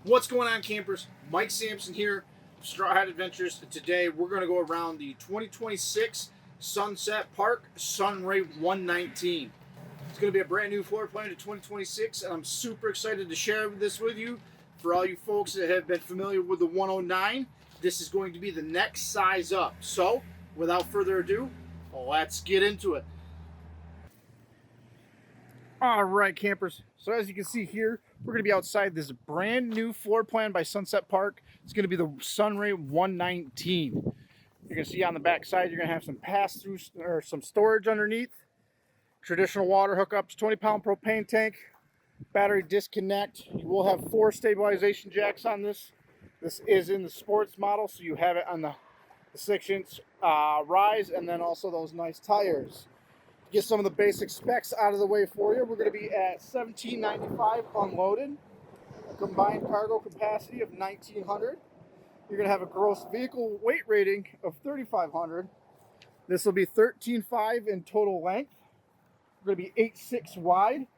What's going on, campers? Mike Sampson here, Straw Hat Adventures. Today we're going to go around the 2026 Sunset Park Sunray 119. It's going to be a brand new floor plan to 2026, and I'm super excited to share this with you. For all you folks that have been familiar with the 109, this is going to be the next size up. So, without further ado, let's get into it. All right, campers. So as you can see here, we're going to be outside this brand new floor plan by Sunset Park. It's going to be the Sunray 119. You're going to see on the back side, you're going to have some pass-through or some storage underneath. Traditional water hookups, 20-pound propane tank, battery disconnect. You will have 4 stabilization jacks on this. This is in the sports model, so you have it on the 6-inch rise, and then also those nice tires. Get some of the basic specs out of the way for you. We're going to be at $1,795 unloaded, a combined cargo capacity of 1,900. You're going to have a gross vehicle weight rating of 3,500. This will be 13.5 in total length. We're going to be 8.6 wide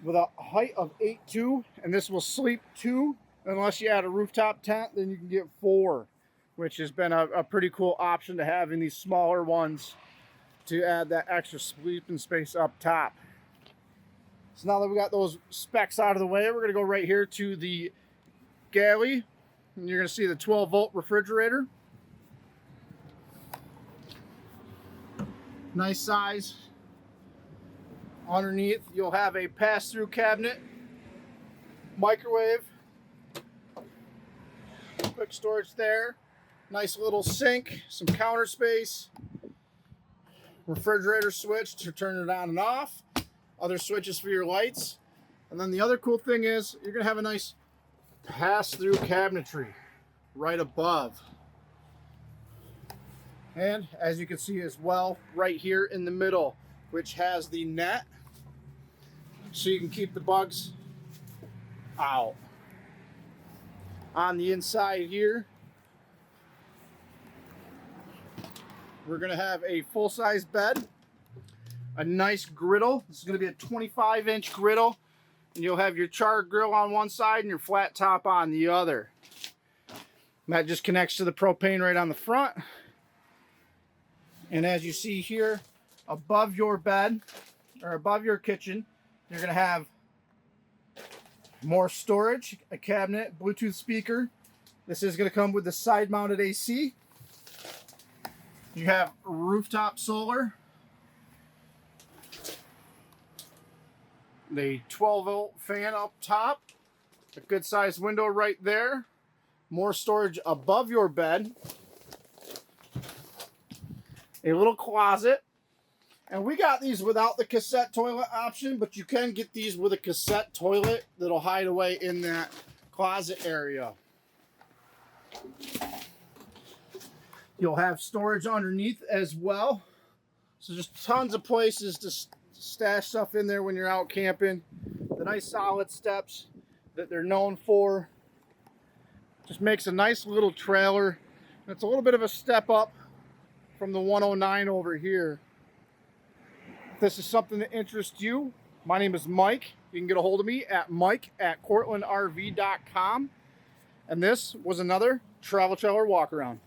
with a height of 8.2, and this will sleep 2. Unless you add a rooftop tent, then you can get 4, which has been a pretty cool option to have in these smaller ones, to add that extra sleeping space up top. So now that we got those specs out of the way, we're going to go right here to the galley, and you're going to see the 12-volt refrigerator. Nice size. Underneath, you'll have a pass-through cabinet, microwave, quick storage there, nice little sink, some counter space, refrigerator switch to turn it on and off, other switches for your lights. And then the other cool thing is you're going to have a nice pass-through cabinetry right above. And as you can see as well, right here in the middle, which has the net, so you can keep the bugs out. On the inside here, we're going to have a full-size bed, a nice griddle. This is going to be a 25-inch griddle, and you'll have your char grill on one side and your flat top on the other. And that just connects to the propane right on the front. And as you see here, above your bed, or above your kitchen, you're going to have more storage, a cabinet, Bluetooth speaker. This is going to come with the side-mounted AC. You have rooftop solar, the 12-volt fan up top, a good-sized window right there, more storage above your bed, a little closet, and we got these without the cassette toilet option, but you can get these with a cassette toilet that'll hide away in that closet area. You'll have storage underneath as well. So just tons of places to stash stuff in there when you're out camping. The nice solid steps that they're known for. Just makes a nice little trailer. It's a little bit of a step up from the 109 over here. If this is something that interests you, my name is Mike. You can get a hold of me at mike@cortlandrv.com. And this was another Travel Trailer Walk Around.